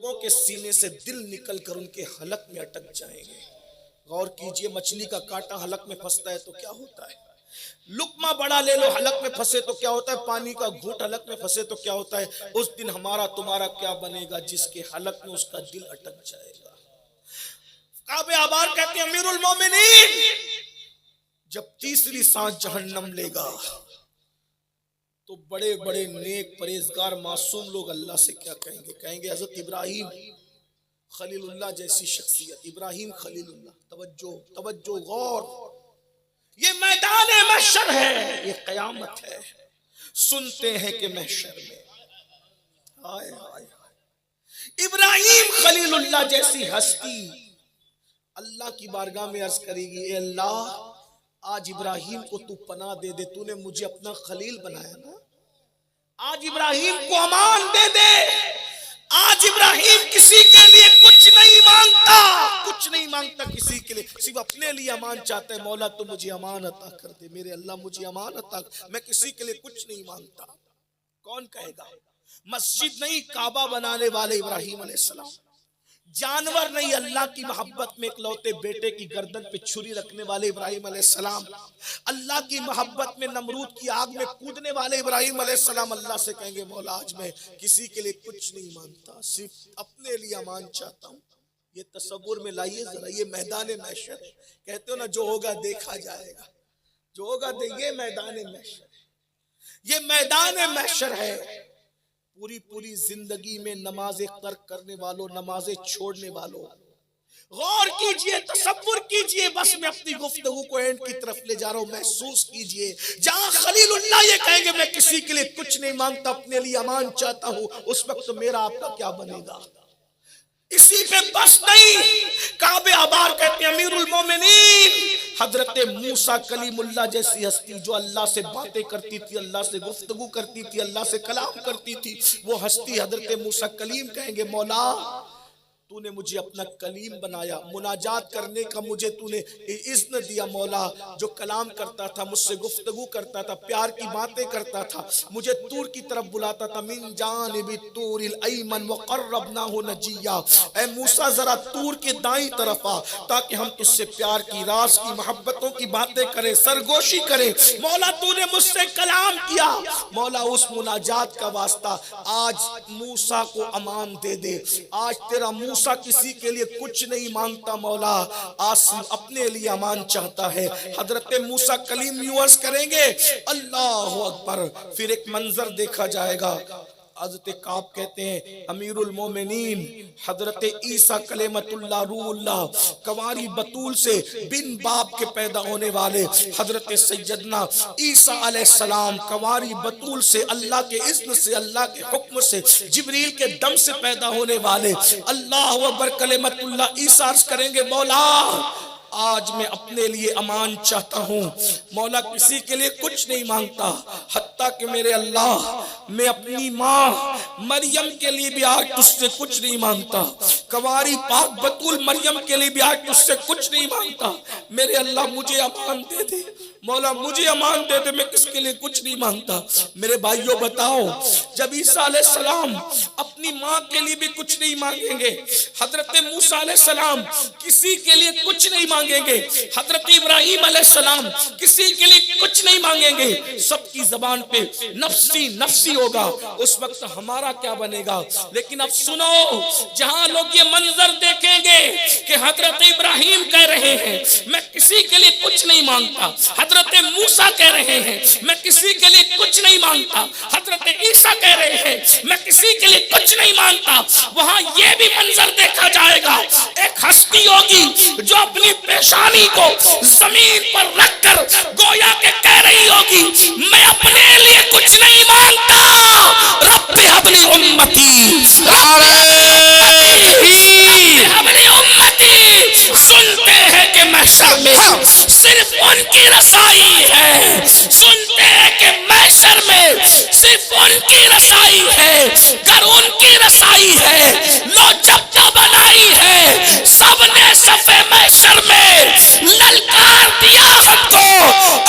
لوگوں کے سینے سے دل نکل کر ان کے حلق میں اٹک جائیں گے۔ غور کیجئے، مچھلی کا کانٹا حلق میں پھنستا ہے تو کیا ہوتا ہے؟ لقمہ بڑا لے لو حلق میں پھنسے تو کیا ہوتا ہے؟ پانی کا گھونٹ حلق میں پھنسے تو کیا ہوتا ہے؟ اس دن ہمارا تمہارا کیا بنے گا جس کے حلق میں اس کا دل اٹک جائے گا۔ کعب احبار کہتے ہیں امیر المومنین جب تیسری سانس جہنم لے گا تو بڑے بڑے نیک پرہیزگار معصوم لوگ اللہ سے کیا کہیں گے؟ کہیں گے حضرت ابراہیم خلیل اللہ جیسی شخصیت، ابراہیم خلیل اللہ، توجہ غور، یہ میدان محشر ہے، یہ قیامت ہے، سنتے ہیں کہ محشر میں آئے ابراہیم خلیل اللہ جیسی ہستی اللہ کی بارگاہ میں عرض کرے گی، اے اللہ آج ابراہیم کو تو پناہ دے دے، تو نے مجھے اپنا خلیل بنایا نا، آج ابراہیم کو امان دے دے، آج ابراہیم کسی کے لیے کچھ نہیں مانگتا کسی کے لیے، صرف اپنے لیے امان چاہتا ہے، مولا تو مجھے امان عطا کر دے، میرے اللہ مجھے امان عطا کر، میں کسی کے لیے کچھ نہیں مانگتا۔ کون کہے گا؟ مسجد نہیں کعبہ بنانے والے ابراہیم علیہ السلام، جانور نہیں اللہ کی محبت میں اکلوتے بیٹے کی گردن پہ چھری رکھنے والے ابراہیم علیہ السلام، اللہ کی محبت میں نمرود کی آگ میں کودنے والے ابراہیم علیہ السلام اللہ سے کہیں گے مولا آج میں کسی کے لیے کچھ نہیں مانگتا، صرف اپنے لیے امان چاہتا ہوں۔ یہ تصور میں لائیے ذرا، یہ میدان محشر ہے، کہتے ہو نا جو ہوگا دیکھا جائے گا، جو ہوگا یہ میدان محشر ہے، یہ میدان محشر ہے۔ پوری زندگی میں نمازیں ترک کرنے والوں، نمازیں چھوڑنے والوں، غور کیجئے، تصور کیجئے، بس میں اپنی گفتگو کو اینڈ کی طرف لے جا رہا ہوں، محسوس کیجئے، جہاں خلیل اللہ یہ کہیں گے میں کسی کے لیے کچھ نہیں مانگتا، اپنے لیے امان چاہتا ہوں، اس وقت میرا آپ کا کیا بنے گا؟ اسی پہ بس نہیں، کعب احبار کہتے ہیں امیر المومنین حضرت موسیٰ کلیم اللہ جیسی ہستی جو اللہ سے باتیں کرتی تھی، اللہ سے گفتگو کرتی تھی، اللہ سے کلام کرتی تھی، وہ ہستی حضرت موسیٰ کلیم کہیں گے مولا تو نے مجھے اپنا کلیم بنایا، مناجات کرنے کا مجھے تو نے اذن دیا، مولا جو کلام کرتا تھا، مجھ سے گفتگو کرتا تھا، پیار کی باتیں کرتا تھا، مجھے طور کی طرف بلاتا تھا، من جانب الطور الایمن وقربناہ نجیا، اے موسیٰ ذرا طور کے دائیں طرف آ تاکہ ہم تجھ سے پیار کی، راز کی، محبتوں کی باتیں کریں، سرگوشی کریں، مولا تو نے مجھ سے کلام کیا، مولا اس مناجات کا واسطہ آج موسیٰ کو امان دے دے، آج تیرا موسیٰ کسی کے لیے کچھ نہیں مانگتا، مولا آج صرف اپنے لیے امان چاہتا ہے۔ حضرت موسیٰ کلیم یوں عرض کریں گے اللہ اکبر، پھر ایک منظر دیکھا جائے گا، حضرت کعب کہتے ہیں امیر المومنین حضرت عیسیٰ کلمت اللہ روح اللہ کنواری بطول سے بن باپ کے پیدا ہونے والے حضرت سیدنا عیسیٰ علیہ السلام کنواری بطول سے اللہ کے اذن سے، اللہ کے حکم سے، جبریل کے دم سے پیدا ہونے والے اللہ اکبر کلمت اللہ عیسیٰ عرض کریں گے مولا آج میں اپنے لیے امان چاہتا ہوں، مولا کسی کے لیے کچھ نہیں مانگتا، حتیٰ کہ میرے اللہ میں اپنی ماں مریم کے لیے بھی آج تجھ سے کچھ نہیں مانگتا، کنواری پاک بطول مریم کے لیے بھی آج تجھ سے کچھ نہیں مانگتا، میرے اللہ مجھے امان دے دے، مولا مجھے امان دے دے، میں کس کے لیے کچھ نہیں مانگتا۔ میرے بھائیوں بتاؤ جب عیسیٰ علیہ السلام اپنی ماں کے لیے بھی کچھ نہیں مانگیں گے، حضرت موسیٰ علیہ السلام کسی کے لیے کچھ نہیں مانگیں گے، حضرت ابراہیم علیہ السلام کسی کے لیے کچھ نہیں مانگیں گے، سب کی زبان پہ نفسی نفسی ہوگا، اس وقت ہمارا کیا بنے گا؟ لیکن اب سنو، جہاں لوگ یہ منظر دیکھیں گے کہ حضرت ابراہیم کہہ رہے ہیں میں کسی کے لیے کچھ نہیں مانگتا، حضرت موسیٰ کہہ رہے ہیں میں کسی کے لیے کچھ نہیں مانگتا، حضرت عیسیٰ کہہ رہے ہیں میں کسی کے لیے کچھ نہیں مانگتا، وہاں یہ بھی منظر دیکھا جائے گا، ایک ہستی ہوگی جو اپنی پیشانی کو زمین پر رکھ کر گویا کہ کہہ رہی ہوگی میں اپنے لیے کچھ نہیں مانگتا، رب اپنی امتی اپنی امتی، سنتے ہیں کہ محشر میں صرف ان کی رسائی ہے، سنتے ہیں کہ محشر میں صرف ان کی رسائی ہے، گر ان کی رسائی ہے، لو جب جو بنائی ہے، سب نے صفے محشر میں للکار دیا حق کو،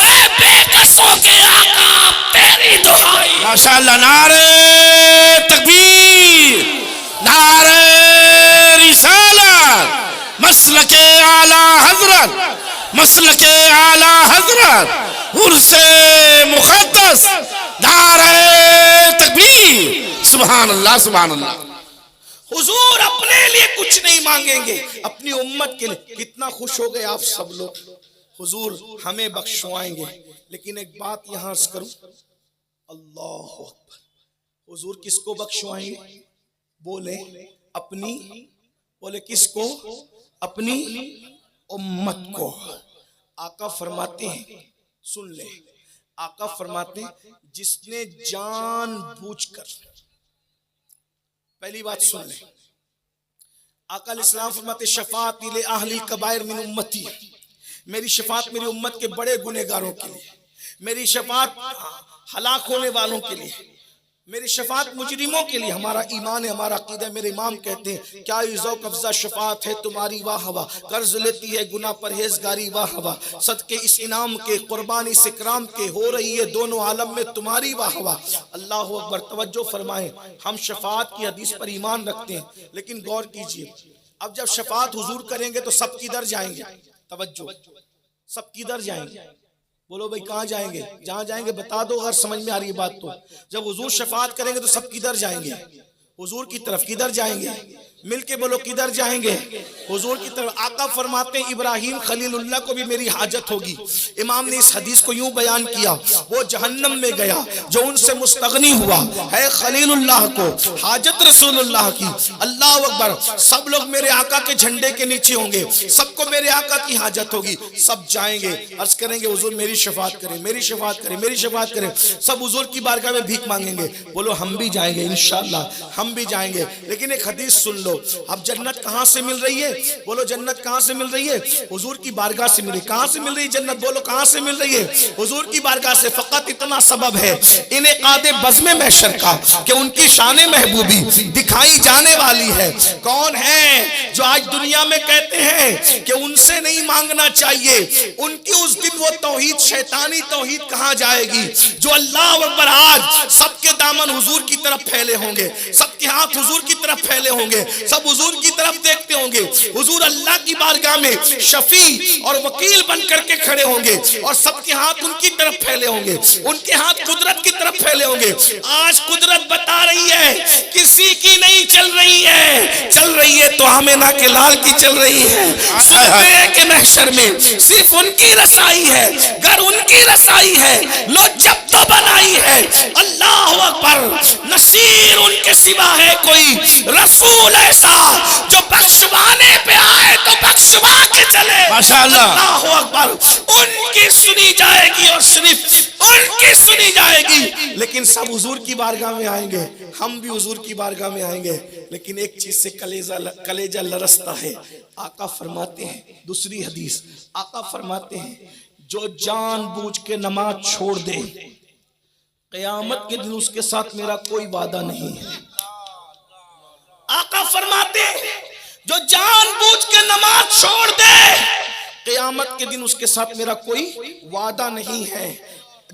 اے بے کسوں کے آقا تیری دعائی۔ ماشاءاللہ، نعرہ تکبیر، نعرہ مسلک اعلی حضرت، مسلک اعلی حضرت، عرس مقدس، نعرہ تکبیر، سبحان اللہ سبحان اللہ۔ حضور اپنے لیے کچھ نہیں مانگیں گے، اپنی امت کے لیے۔ کتنا خوش ہو گئے آپ سب لوگ، حضور ہمیں بخشوائیں گے۔ لیکن ایک بات یہاں عرض کروں، اللہ اکبر، حضور کس کو بخشوائیں گے؟ بولے اپنی، بولے کس کو؟ اپنی امت کو۔ آقا فرماتے ہیں، سن لے، آقا فرماتے ہیں جس نے جان بوجھ کر، پہلی بات سن لیں، آقا علیہ السلام فرماتے شفاعت لأہل الکبائر من امتی، میری شفاعت میری امت کے بڑے گنہگاروں کے لیے، میری شفاعت ہلاک ہونے والوں کے لیے، میری شفاعت مجرموں کے لیے۔ ہمارا ایمان ہے، ہمارا عقیدہ ہے، میرے امام کہتے ہیں کیا ذوق افزا شفاعت ہے تمہاری واہ واہ، قرض لیتی ہے گناہ پرہیزگاری واہ واہ، صدقے اس انعام کے قربانی سے کرام کے ہو رہی ہے دونوں عالم میں تمہاری واہ واہ۔ اللہ اکبر، توجہ فرمائیں، ہم شفاعت کی حدیث پر ایمان رکھتے ہیں، لیکن غور کیجئے، اب جب شفاعت حضور کریں گے تو سب کدھر جائیں گے؟ توجہ، سب کدھر جائیں گے؟ بولو بھائی کہاں جائیں گے؟ جہاں جائیں گے بتا دو اگر سمجھ میں آ رہی ہے بات تو۔ جب حضور شفاعت کریں گے تو سب کدھر جائیں گے؟ حضور کی طرف۔ کدھر جائیں گے؟ مل کے بولو کدھر جائیں گے؟ حضور کی طرف۔ آقا فرماتے ہیں ابراہیم خلیل اللہ کو بھی میری حاجت ہوگی۔ امام نے اس حدیث کو یوں بیان کیا، وہ جہنم میں گیا جو ان سے مستغنی ہوا ہے خلیل اللہ کو حاجت رسول اللہ کی۔ اللہ اکبر، سب لوگ میرے آقا کے جھنڈے کے نیچے ہوں گے، سب کو میرے آقا کی حاجت ہوگی، سب جائیں گے، عرض کریں گے حضور میری شفاعت کریں، میری شفاعت کریں، میری شفاعت کریں، سب حضور کی بارگاہ میں بھیک مانگیں گے۔ بولو ہم بھی جائیں گے انشاءاللہ، ہم بھی جائیں گے۔ لیکن ایک حدیث سن لو، اب جنت کہاں سے مل رہی ہے؟ بولو جنت کہاں سے مل رہی ہے؟ حضور کی بارگاہ سے مل رہی ہے۔ کہاں سے مل رہی ہے جنت؟ بولو کہاں سے مل رہی ہے؟ حضور کی بارگاہ سے۔ فقط اتنا سبب ہے انعقاد بزم محشر کا کہ ان کی شان محبوبی دکھائی جانے والی ہے۔ کون ہے جو آج دنیا میں کہتے ہیں کہ ان سے نہیں مانگنا چاہیے؟ ان کی اس دن وہ توحید، شیطانی توحید کہاں جائے گی؟ جو اللہ اکبر، آج سب کے دامن حضور کی طرف پھیلے ہوں گے، سب کے ہاتھ حضور کی طرف پھیلے ہوں گے، سب حضور کی طرف دیکھتے ہوں گے، حضور اللہ کی بارگاہ میں شفیع اور وکیل بن کر کے کھڑے ہوں گے، اور سب کے ہاتھ ان کی طرف پھیلے ہوں گے، ان کے ہاتھ قدرت کی طرف پھیلے ہوں گے۔ آج قدرت بتا رہی ہے کسی کی نہیں چل رہی ہے، چل رہی ہے تو آمینہ کے لال کی چل رہی ہے۔ سونے کے محشر میں صرف ان کی رسائی ہے، گر ان کی رسائی ہے، لو جب تو بنائی ہے۔ اللہ اکبر، نصیر ان کے سوا ہے کوئی رسول ایسا جو بخشوانے پہ آئے تو بخشوا کے چلے۔ ماشاءاللہ، اللہ اکبر، ان کی سنی جائے گی اور صرف ان کی سنی جائے گی۔ لیکن سب حضور کی بارگاہ میں آئیں گے، ہم بھی حضور کی بارگاہ میں آئیں گے، لیکن ایک چیز سے کلیجہ لرزتا ہے۔ آقا فرماتے ہیں، دوسری حدیث، آقا فرماتے ہیں جو جان بوجھ کے نماز چھوڑ دے، قیامت کے دن اس کے ساتھ میرا کوئی وعدہ نہیں ہے۔ آقا فرماتے ہیں جو جان بوجھ کے نماز چھوڑ دے، قیامت کے دن اس کے ساتھ میرا کوئی وعدہ نہیں ہے۔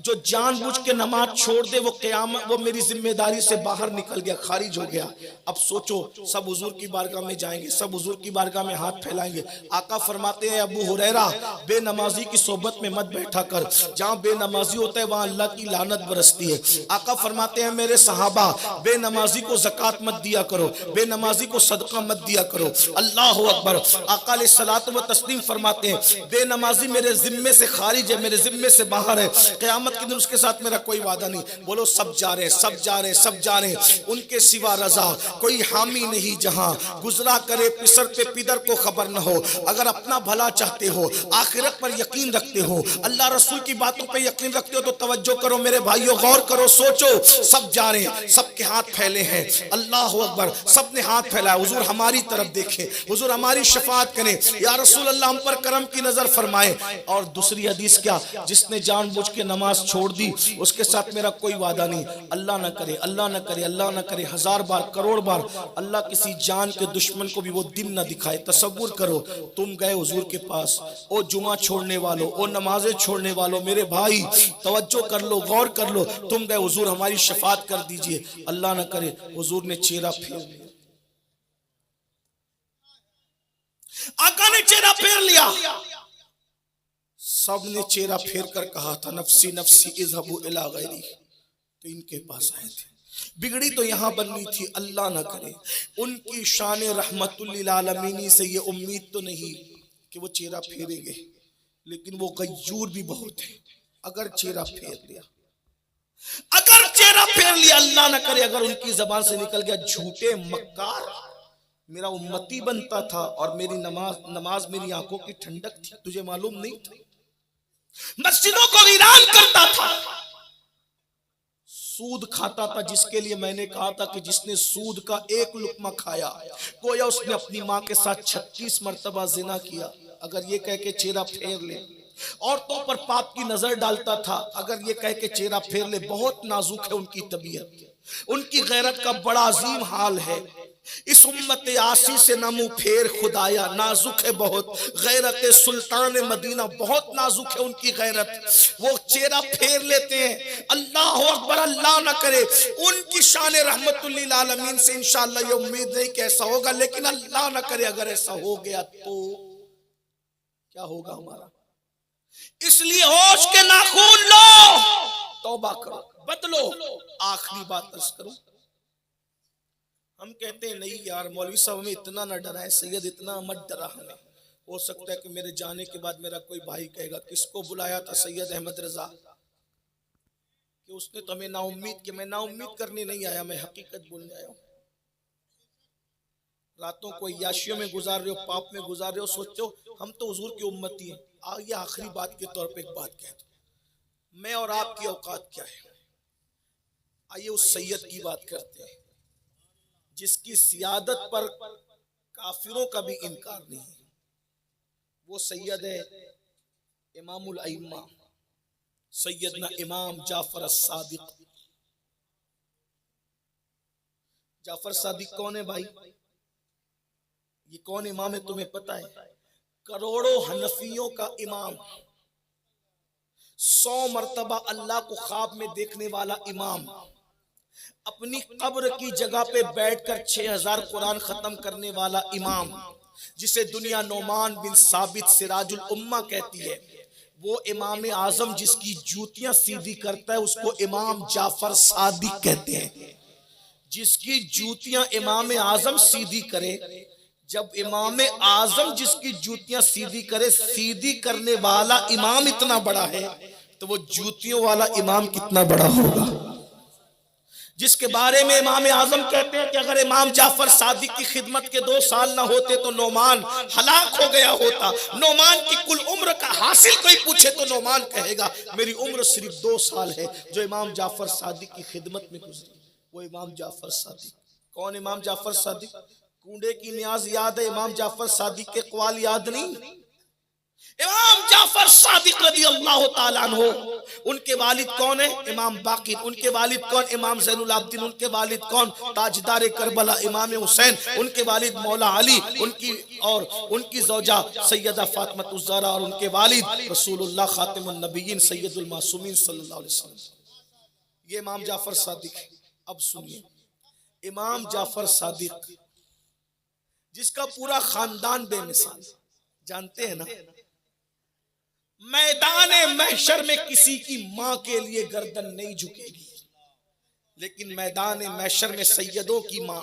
جو جان بوجھ کے نماز چھوڑ دے وہ قیامت، وہ میری ذمہ داری سے باہر نکل گیا، خارج ہو گیا۔ اب سوچو، سب حضور کی بارگاہ میں جائیں گے، سب حضور کی بارگاہ میں ہاتھ پھیلائیں گے۔ آقا فرماتے ہیں ابو ہریرہ، بے نمازی کی صحبت میں مت بیٹھا کر، جہاں بے نمازی ہوتا ہے وہاں اللہ کی لعنت برستی ہے۔ آقا فرماتے ہیں میرے صحابہ، بے نمازی کو زکوٰۃ مت دیا کرو، بے نمازی کو صدقہ مت دیا کرو۔ اللہ اکبر، آقا علیہ الصلوۃ والتسلیم فرماتے ہیں بے نمازی میرے ذمے سے خارج ہے، میرے ذمے سے باہر ہے، قیامت کے دن اس کے ساتھ میرا کوئی وعدہ نہیں۔ بولو سب جا رہے ہیں، سب جا رہے ہیں، سب جا رہے ہیں، ان کے سوا رضا کوئی حامی نہیں جہاں، گزرا کرے پسر پہ پدر کو خبر نہ ہو۔ اگر اپنا بھلا چاہتے ہو، آخرت پر یقین رکھتے ہو، اللہ رسول کی باتوں پہ یقین رکھتے ہو تو توجہ کرو میرے بھائیو، غور کرو، سوچو، سب جا رہے ہیں، سب کے ہاتھ پھیلے ہیں۔ اللہ اکبر، سب نے ہاتھ پھیلایا، حضور ہماری طرف دیکھیں، حضور ہماری شفاعت کریں، یا رسول اللہ ہم پر کرم کی نظر فرمائے۔ اور دوسری حدیث کیا؟ جس نے جان بوجھ کے نماز چھوڑ دی اس کے ساتھ میرا کوئی وعدہ نہیں۔ اللہ نہ کرے، اللہ نہ کرے، اللہ نہ کرے، ہزار بار، کروڑ بار اللہ کسی جان کے دشمن کو بھی وہ دن نہ دکھائے۔ تصور کرو تم گئے حضور کے پاس، او جمعہ چھوڑنے والو، او نمازیں چھوڑنے والو، میرے بھائی توجہ کر لو، غور کر لو، تم گئے حضور ہماری شفاعت کر دیجئے، اللہ نہ کرے حضور نے چہرہ پھیر لیا۔ آقا لیا. سب نے چہرہ پھیر کر کہا تھا نفسی نفسی اذهبوا الی غیری. تو ان کے پاس آئے تھے. بگڑی تو یہاں بننی تھی، اللہ نہ کرے ان کی شان رحمت للعالمین سے یہ امید تو نہیں کہ وہ چہرہ پھیریں گے، لیکن وہ غیور بھی بہت ہے. اگر چہرہ پھیر لیا، اگر چہرہ پھیر لیا، اللہ نہ کرے اگر ان کی زبان سے نکل گیا جھوٹے مکار، میرا امتی بنتا تھا اور میری نماز میری آنکھوں کی ٹھنڈک تھی، تجھے معلوم نہیں تھا، مسجدوں کو ویران کرتا تھا، سود کھاتا تھا، جس کے لیے میں نے کہا تھا کہ جس نے سود کا ایک لقمہ کھایا گویا اس نے اپنی ماں کے ساتھ 36 مرتبہ زنا کیا. اگر یہ کہہ کے چہرہ پھیر لے، عورتوں پر پاپ کی نظر ڈالتا تھا، اگر یہ کہہ کے چہرہ پھیر لے، بہت نازک ہے ان کی طبیعت، ان کی غیرت کا بڑا عظیم حال ہے. اس امت عاصی سے نہ منہ پھیر خدایا، نازک ہے بہت غیرت سلطان مدینہ، بہت نازک ہے ان کی غیرت، وہ چہرہ پھیر لیتے ہیں. اللہ اکبر، اللہ نہ کرے ان کی شان رحمت للعالمین سے انشاءاللہ یہ امید نہیں کہ ایسا ہوگا، لیکن اللہ نہ کرے اگر ایسا ہو گیا تو کیا ہوگا ہمارا. اس لیے ہوش کے ناخون لو، توبہ کرو، بدلو. آخری بات عرض کروں، ہم کہتے ہیں نہیں یار مولوی صاحب ہمیں اتنا نہ ڈرائے، سید اتنا مت ڈرا ہمیں. ہو سکتا ہے کہ میرے جانے کے بعد میرا کوئی بھائی کہے گا کس کو بلایا تھا سید احمد رضا، کہ اس نے تو ہمیں نا امید کہ میں نا امید کرنے نہیں آیا، میں حقیقت بولنے آیا ہوں. راتوں کو عیاشیوں میں گزار رہے ہو، پاپ میں گزار رہے ہو، سوچتے ہو ہم تو حضور کی امتی ہیں. آئیے آخری بات کے طور پہ ایک بات کہہ دوں، میں اور آپ کی اوقات کیا ہے. آئیے اس سید کی بات کرتے ہیں جس کی سیادت پر کافروں کا بھی انکار نہیں ہے. وہ سید ہے امام الائمہ سیدنا امام جعفر الصادق. جعفر صادق کون ہے بھائی؟ یہ کون امام ہے تمہیں پتا ہے؟ کروڑوں حنفیوں کا امام، 100 مرتبہ اللہ کو خواب میں دیکھنے والا امام، اپنی قبر کی جگہ پہ بیٹھ کر 6000 قرآن ختم کرنے والا امام، جسے دنیا نعمان بن ثابت سراج الامہ کہتی ہے. وہ امام اعظم جس کی جوتیاں سیدھی کرتا ہے اس کو امام جعفر صادق کہتے ہیں. جس کی جوتیاں امام اعظم سیدھی کرے، جب امام اعظم جس کی جوتیاں سیدھی کرے، سیدھی کرنے والا امام اتنا بڑا ہے تو وہ جوتیوں والا امام کتنا بڑا ہوگا. جس کے بارے میں امام اعظم کہتے ہیں کہ اگر امام جعفر صادق کی خدمت کے 2 سال نہ ہوتے تو نعمان ہلاک ہو گیا ہوتا. نعمان کی کل عمر کا حاصل کوئی پوچھے تو نعمان کہے گا میری عمر صرف 2 سال ہے جو امام جعفر صادق کی خدمت میں گزری. وہ امام جعفر صادق. کون امام جعفر صادق؟ کنڈے کی نیاز یاد ہے، امام جعفر صادق کے قوال یاد نہیں. امام جعفر صادق رضی اللہ تعالیٰ عنہ، ان کے والد کون ہیں؟ امام باقر. ان کے والد کون؟ امام زین العابدین. ان کے والد کون؟ تاجدار کربلا امام حسین. ان کے والد مولا علی، ان کی زوجہ سیدہ فاطمہ الزہرا، اور ان کے والد رسول اللہ خاتم النبیین سید المعصومین صلی اللہ علیہ وسلم. یہ امام جعفر صادق ہے. اب سنیے، امام جعفر صادق جس کا پورا خاندان بے مثال، جانتے ہیں نا، میدان محشر میں کسی کی ماں کے لیے گردن نہیں جھکے گی، لیکن میدان محشر میں سیدوں کی ماں،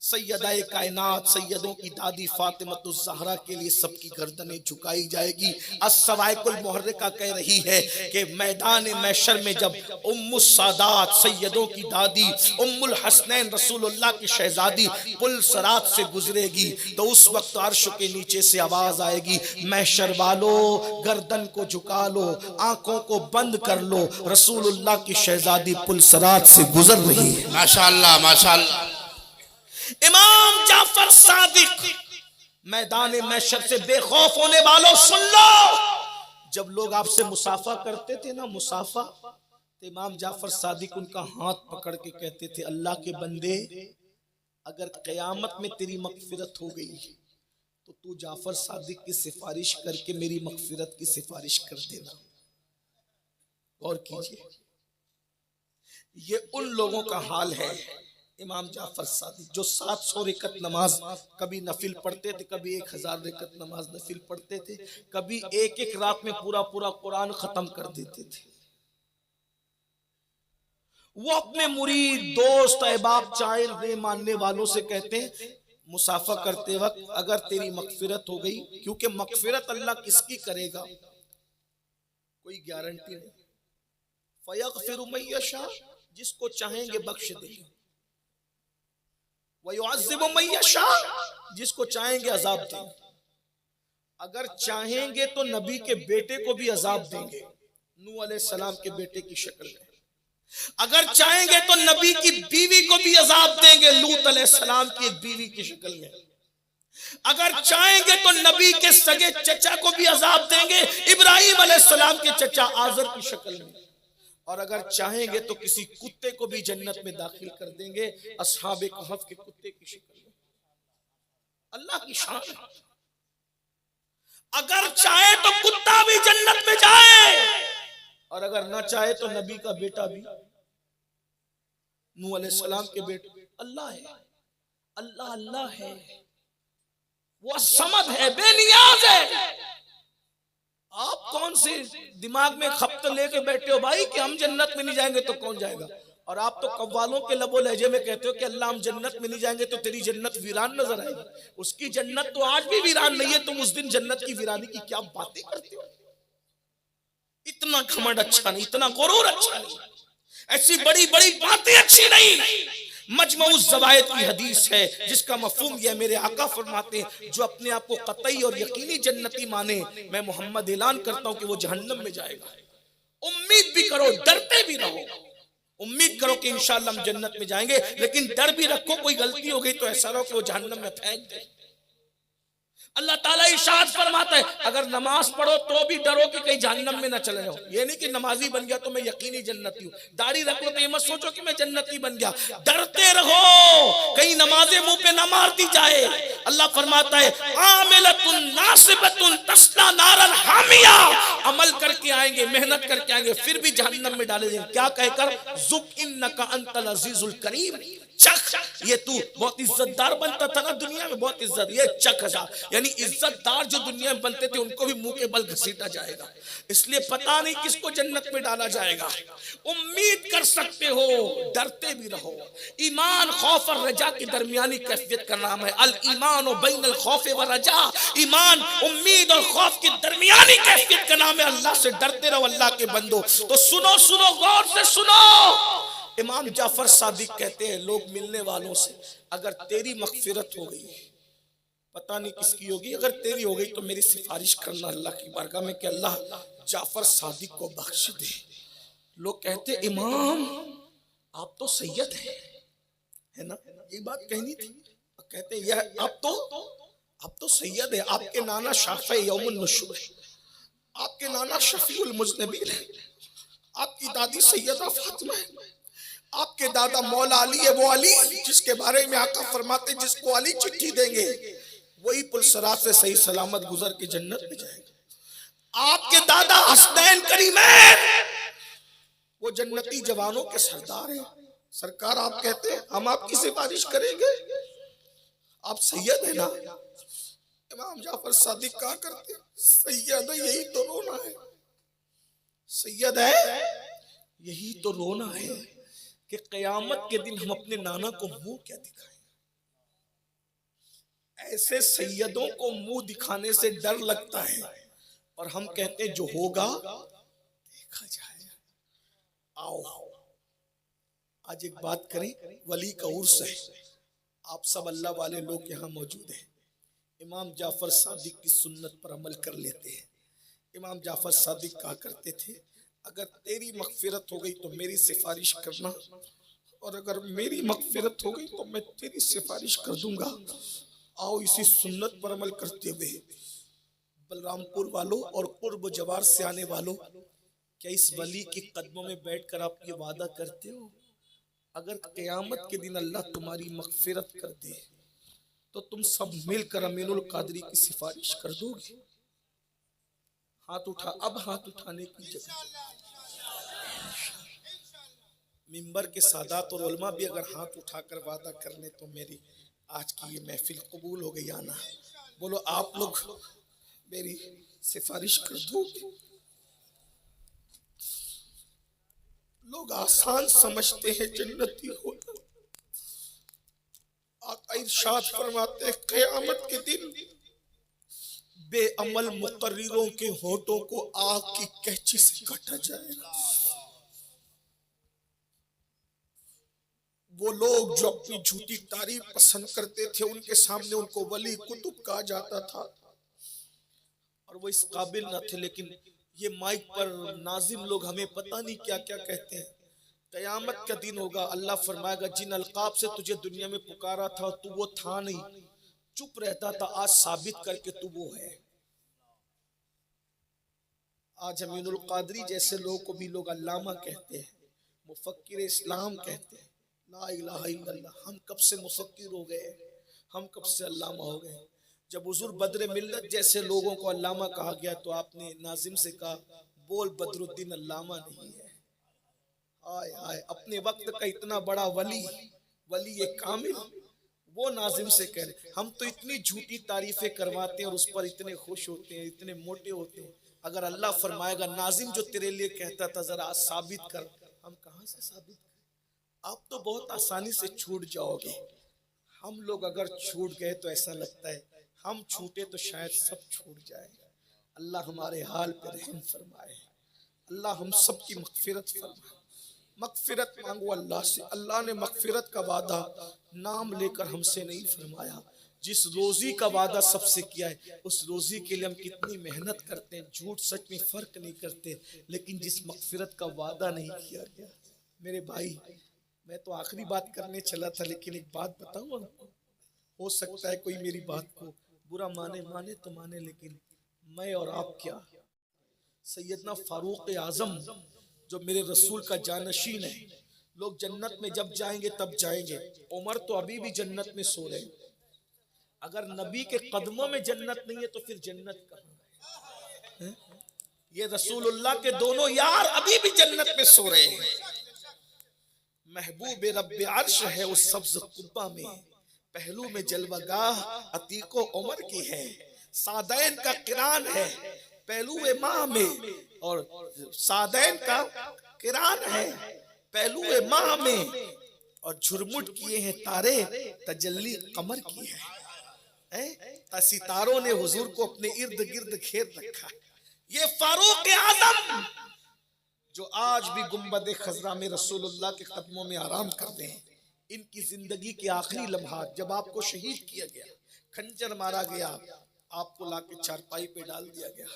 سیدہ کائنات، سیدوں کی دادی فاطمہ الزہرا کے لیے سب کی گردنیں جھکائی جائے گی. السوائق المحرقہ کہہ رہی ہے کہ میدان محشر میں جب ام السادات، سیدوں کی دادی، ام الحسنین رسول اللہ کی شہزادی پل صراط سے گزرے گی تو اس وقت عرش کے نیچے سے آواز آئے گی، محشر والو گردن کو جھکا لو، آنکھوں کو بند کر لو، رسول اللہ کی شہزادی پل صراط سے گزر رہی ہے. ماشاءاللہ ماشاءاللہ. امام جعفر صادق میدان محشر سے بے خوف ہونے والوں سن لو. جب لوگ آپ سے مصافحہ کرتے تھے نا، مصافحہ، تو امام جعفر صادق ان کا ہاتھ پکڑ کے کہتے تھے اللہ کے بندے اگر قیامت میں تیری مغفرت ہو گئی تو تو جعفر صادق کی سفارش کر کے میری مغفرت کی سفارش کر دینا. اور کیجئے، یہ ان لوگوں کا حال ہے امام جعفر صادق جو 700 رکعت نماز کبھی نفل پڑھتے تھے، کبھی 1000 رکعت نماز نفل پڑھتے تھے، کبھی ایک ایک رات میں پورا پورا قرآن ختم کر دیتے تھے. وہ اپنے مرید، دوست، احباب، چاہے ماننے والوں سے کہتے ہیں مسافہ کرتے وقت اگر تیری مغفرت ہو گئی، کیونکہ مغفرت اللہ کس کی کرے گا کوئی گارنٹی نہیں. فَيَغْفِرُ مَن يَشَاءُ جس کو چاہیں گے بخش دیں گے، وَيُعَذِّبُ مَن يَشَاءُ جس کو چاہیں گے عذاب دیں گے. اگر چاہیں گے تو نبی کے بیٹے کو بھی عذاب دیں گے نوح علیہ السلام کے بیٹے کی شکل میں. اگر چاہیں گے تو نبی کی بیوی کو بھی عذاب دیں گے لوط علیہ السلام کی ایک بیوی کی شکل میں. اگر چاہیں گے تو نبی کے سگے چچا کو بھی عذاب دیں گے ابراہیم علیہ السلام کے چچا آزر کی شکل میں. اور اگر چاہیں گے تو کسی کتے کو بھی جنت میں داخل کر دیں گے اصحاب کہف کے کتے کی شکل میں. اللہ کی شان ہے. اگر چاہے تو کتا بھی جنت میں جائے، اور اگر نہ چاہے تو نبی کا بیٹا بھی. نوح علیہ السلام کے بیٹے اللہ ہے، اللہ اللہ ہے، وہ سمد ہے، بے نیاز ہے. آپ کون سے دماغ میں خبط لے کے بیٹھے ہو بھائی کہ ہم جنت میں نہیں جائیں گے تو کون جائے گا؟ اور آپ تو قوالوں کے لب و لہجے میں کہتے ہو کہ اللہ ہم جنت میں نہیں جائیں گے تو تیری جنت ویران نظر آئے گی. اس کی جنت تو آج بھی ویران نہیں ہے، تم اس دن جنت کی ویرانی کی کیا باتیں کرتے ہو؟ اتنا گھمنڈ اچھا نہیں، اتنا غرور اچھا نہیں، ایسی بڑی بڑی باتیں اچھی نہیں. مجمع الزوائد کی حدیث ہے جس کا مفہوم یہ میرے آقا فرماتے ہیں جو اپنے آپ کو قطعی اور یقینی جنتی مانے میں محمد اعلان کرتا ہوں کہ وہ جہنم میں جائے گا. امید بھی کرو، ڈرتے بھی رہو. امید کرو کہ انشاءاللہ ہم جنت میں جائیں گے، لیکن ڈر بھی رکھو کوئی غلطی ہو گئی تو ایسا رہو کہ وہ جہنم میں پھینک دے. اللہ تعالیٰ ارشاد فرماتا ہے اگر نماز پڑھو تو بھی ڈرو کہ کہیں جہنم میں نہ چلے جاؤ. یہ نہیں کہ نمازی بن گیا تو میں یقینی جنتی ہوں، داڑھی رکھ لو تو یہ مت سوچو کہ میں جنتی بن گیا. ڈرتے رہو کہیں نمازیں منہ پہ نہ مار دی جائے. اللہ فرماتا ہے عاملۃ ناصبۃ تصلی نارا حامیہ، عمل کر کے آئیں گے، محنت کر کے آئیں گے، پھر بھی جہنم میں ڈالے جائیں گے. کیا کہہ کر؟ ذق انک انت العزیز الکریم، چکھ یہ تو بہت عزت دار بنتا تھا نا دنیا میں، بہت عزت، یہ چکھ جا. یعنی عزت دار جو دنیا میں بنتے تھے ان کو بھی منہ کے بل گھسیٹا جائے گا. اس لیے پتہ نہیں کس کو جنت میں ڈالا جائے گا. امید کر سکتے ہو، ڈرتے بھی رہو. ایمان خوف اور رجا کی درمیانی کیفیت کا نام ہے. الایمان بین الخوف والرجا، ایمان امید اور خوف کی درمیانی کیفیت کا نام ہے. اللہ سے ڈرتے رہو اللہ کے بندو. تو سنو سنو، غور سے سنو. امام جعفر صادق کہتے ہیں لوگ ملنے والوں سے اگر تیری مغفرت ہو گئی، پتہ نہیں کس کی ہوگی، اگر تیری ہو گئی تو میری سفارش کرنا اللہ کی بارگاہ میں کہ اللہ جعفر صادق کو بخش دے. لوگ کہتے امام آپ تو سید ہیں، ہے نا، یہ بات کہنی تھی. کہتے یہ آپ تو سید ہیں، آپ کے نانا شافع یوم النشور ہے، آپ کے نانا شفیع المذنبین ہے، آپ کی دادی سیدہ فاطمہ ہے، آپ کے دادا مولا علی ہے، وہ علی جس کے بارے میں آقا فرماتے جس کو علی چٹھی دیں گے وہی پل صراط سے صحیح سلامت گزر کے جنت میں جائے گا. آپ کے دادا حسنین کریمین وہ جنتی جوانوں کے سردار ہیں. سرکار آپ کہتے ہیں ہم آپ کی سفارش کریں گے، آپ سید ہیں نا. امام جعفر صادق کہا کرتے سید ہے یہی تو رونا ہے، سید ہے یہی تو رونا ہے کہ قیامت کے دن ہم اپنے نانا کو منہ کیا دکھائیں. ایسے سیدوں کو منہ دکھانے سے ڈر لگتا ہے اور ہم کہتے ہیں جو ہوگا دیکھا جائے. آؤ آج ایک بات کریں، ولی کا عرس ہے، آپ سب اللہ والے لوگ یہاں موجود ہیں. امام جعفر صادق کی سنت پر عمل کر لیتے ہیں. امام جعفر صادق کہا کرتے تھے اگر تیری مغفرت ہو گئی تو میری سفارش کرنا، اور اگر میری مغفرت ہو گئی تو میں تیری سفارش کر دوں گا. آؤ اسی سنت پر عمل کرتے ہوئے بلرام پور والوں اور قرب و جوار سے آنے والوں، کیا اس ولی کی قدموں میں بیٹھ کر آپ یہ وعدہ کرتے ہو اگر قیامت کے دن اللہ تمہاری مغفرت کر دے تو تم سب مل کر امین القادری کی سفارش کر دو گے؟ ہاتھ اٹھا، اب ہاتھ اٹھانے کی جگہ منبر کے سادات اور علماء بھی اگر ہاتھ اٹھا کر وعدہ کر لیں تو میری آج کی یہ محفل قبول ہو گئی آنا. بولو آپ لوگ میری سفارش کر دو. لوگ آسان سمجھتے ہیں جنتی ہونا. آقا ارشاد فرماتے ہیں قیامت کے دن بے عمل مقرروں کے ہونٹوں کو آگ کی کینچی سے کاٹا جائے گا. وہ لوگ جو اپنی جھوٹی تعریف پسند کرتے تھے ان کے سامنے ان کو ولی کتب کہا جاتا تھا اور وہ اس قابل نہ تھے، لیکن یہ مائک پر ناظم لوگ ہمیں پتہ نہیں کیا کیا کہتے ہیں. قیامت کا دن ہوگا، اللہ فرمائے گا جن القاب سے تجھے دنیا میں پکارا تھا تو وہ تھا نہیں، چپ رہتا تھا، آج ثابت کر کے تو وہ ہے. آج امین القادری جیسے لوگوں کو بھی لوگ علامہ کہتے ہیں، مفکر اسلام کہتے ہیں. لا الہ الا اللہ. ہم کب سے مفکر ہو گئے، ہم کب سے علامہ ہو گئے. جب حضور بدر ملت جیسے لوگوں کو علامہ کہا گیا تو آپ نے ناظم سے کہا بول بدر الدین علامہ نہیں ہے. آئے آئے اپنے وقت کا اتنا بڑا ولی کامل وہ ناظم سے کہہ رہے. ہم تو اتنی جھوٹی تعریفیں کرواتے ہیں اور اس پر اتنے خوش ہوتے ہیں، اتنے موٹے ہوتے ہیں. اگر اللہ فرمائے گا ناظم جو تیرے لیے کہتا تھا ذرا ثابت کر، ہم کہاں سے ثابت کریں؟ آپ تو بہت آسانی سے چھوٹ جاؤ گے. ہم لوگ اگر چھوٹ گئے تو ایسا لگتا ہے ہم چھوٹے تو شاید سب چھوٹ جائے. اللہ ہمارے حال پہ رحم فرمائے، اللہ ہم سب کی مغفرت فرمائے. مغفرت مانگو اللہ سے. اللہ نے مغفرت کا وعدہ نام لے کر ہم سے نہیں فرمایا. جس روزی کا وعدہ سب سے کیا ہے اس روزی کے لیے ہم کتنی محنت کرتے ہیں، جھوٹ سچ میں فرق نہیں کرتے. لیکن جس مغفرت کا وعدہ نہیں کیا گیا، میرے بھائی میں تو آخری بات کرنے چلا تھا لیکن ایک بات بتاؤں آپ کو. ہو سکتا ہے کوئی میری بات کو برا مانے تو مانے، لیکن میں اور آپ کیا، سیدنا فاروق اعظم جو میرے رسول کا جانشین ہے، لوگ جنت میں جب جائیں گے تب جائیں گے. عمر تو ابھی بھی جنت میں سو رہے ہیں. اگر نبی کے قدموں میں جنت نہیں ہے تو پھر جنت کہاں ہے؟ یہ رسول اللہ کے دونوں یار ابھی بھی جنت میں سو رہے ہیں. محبوب رب عرش ہے اس سبز قبہ میں، پہلو میں جلوہ گاہ عتیق و عمر کی ہے. سعدین کا قران ہے پہلو ماہ میں، اور سعدین کا قران ہے پہلو ماہ میں، اور جھرمٹ کیے ہیں تارے تجلی قمر کی ہے. ستاروں نے حضور کو اپنے ارد گرد گھیر رکھا. یہ فاروق اعظم جو آج بھی گنبد خضرا میں رسول اللہ کے قدموں میں آرام کرتے ہیں، ان کی زندگی کے آخری لمحات جب آپ کو شہید کیا گیا، کھنجر مارا گیا، آپ کو لا کے چارپائی پہ ڈال دیا گیا،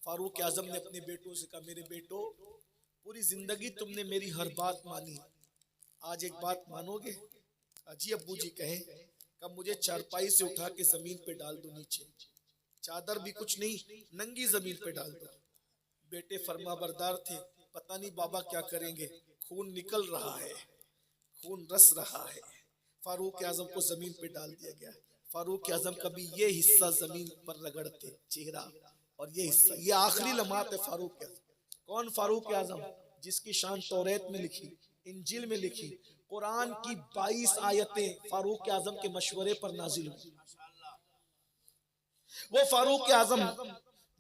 فاروق اعظم نے اپنے بیٹوں سے کہا میرے بیٹو پوری زندگی تم نے میری ہر بات مانی، آج ایک بات مانو گے؟ جی ابو جی کہیں. کب مجھے چارپائی سے اٹھا کے زمین پہ ڈال دو، نیچے چادر بھی کچھ نہیں، ننگی زمین پہ ڈال دو. بیٹے فرما بردار تھے، پتہ نہیں بابا کیا کریں گے، خون نکل رہا ہے، خون رس رہا ہے. فاروق اعظم کو زمین پہ ڈال دیا گیا. فاروق اعظم کبھی یہ حصہ زمین پر رگڑتے چہرہ، اور یہ حصہ، یہ آخری لمحات ہے فاروق اعظم. کون فاروق اعظم؟ جس کی شان توریت میں لکھی، انجیل میں لکھی، قرآن کی 22 آیتیں فاروق اعظم کے مشورے پر نازل ہوئی. وہ فاروق اعظم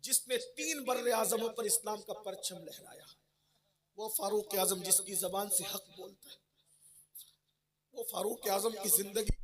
جس نے 3 بر اعظموں پر اسلام کا پرچم لہرایا، وہ فاروق اعظم جس کی زبان سے حق بولتا ہے، وہ فاروق اعظم کی زندگی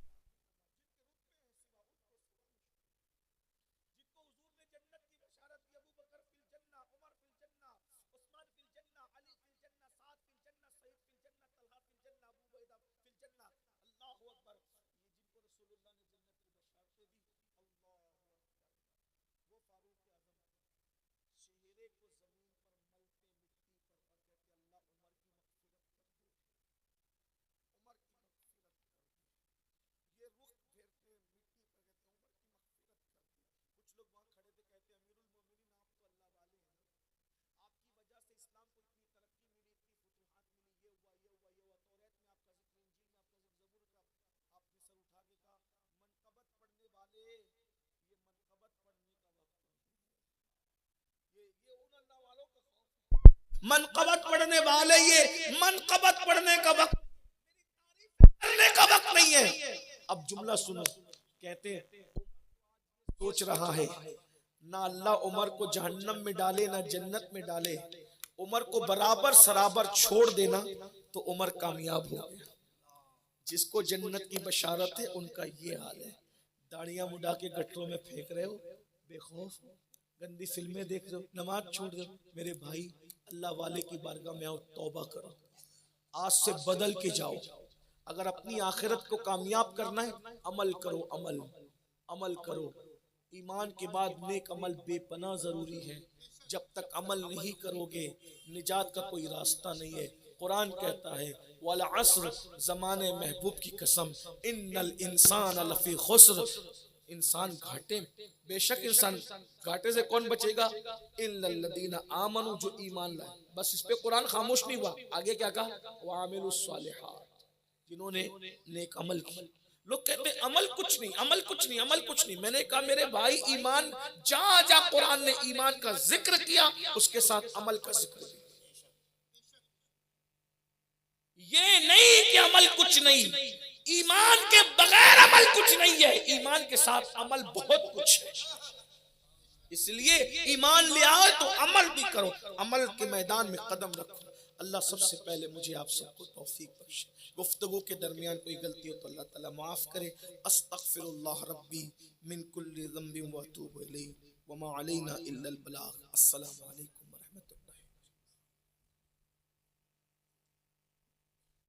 منقبت پڑھنے والے یہ منقبت پڑھنے کا وقت کرنے کا وقت نہیں ہے. اب جملہ سنو. کہتے ہیں سوچ رہا ہے نہ اللہ عمر کو جہنم میں ڈالے نہ جنت میں ڈالے, عمر کو برابر سرابر چھوڑ دینا تو عمر کامیاب ہو گیا. جس کو جنت کی بشارت ہے ان کا یہ حال ہے. داڑیاں مڈا کے گٹروں میں پھینک رہے ہو, بے خوف, گندی فلمیں دیکھ رہے ہو, نماز چھوڑ دو. میرے بھائی اللہ والے کی بارگاہ میں آؤ, توبہ کرو, آج سے بدل کے جاؤ. اگر اپنی آخرت کو کامیاب کرنا ہے عمل کرو, عمل کرو. ایمان کے بعد نیک عمل بے پناہ ضروری ہے. جب تک عمل نہیں کرو گے نجات کا کوئی راستہ نہیں ہے. قرآن کہتا ہے والعصر, زمانے محبوب کی قسم, ان الانسان لفی خسر, انسان گھاٹے میں. بے شک انسان گھاٹے سے کون بچے گا؟ الا الذین آمنوا, جو ایمان لائے. بس اس پہ قرآن خاموش نہیں ہوا, آگے کیا کہا؟ وعملوا الصالحات, جنہوں نے نیک عمل کی. لوگ کہتے ہیں عمل کچھ نہیں, عمل کچھ نہیں, عمل کچھ نہیں. میں نے کہا میرے بھائی ایمان جہاں جہاں قرآن نے ایمان کا ذکر کیا اس کے ساتھ عمل کا ذکر کیا. یہ نہیں کہ عمل کچھ نہیں, ایمان کے بغیر عمل کچھ نہیں ہے, ایمان کے ساتھ عمل بہت کچھ ہے. اس لیے ایمان لے آؤ تو عمل بھی کرو, عمل کے میدان میں قدم رکھو. اللہ سب سے پہلے مجھے آپ سب کو توفیق بخشے. گفتگو کے درمیان کوئی غلطی ہو تو اللہ تعالیٰ معاف کرے. استغفر اللہ ربی من کل ذنب واتوب الیہ وما علینا الا البلاغ. السلام علیکم.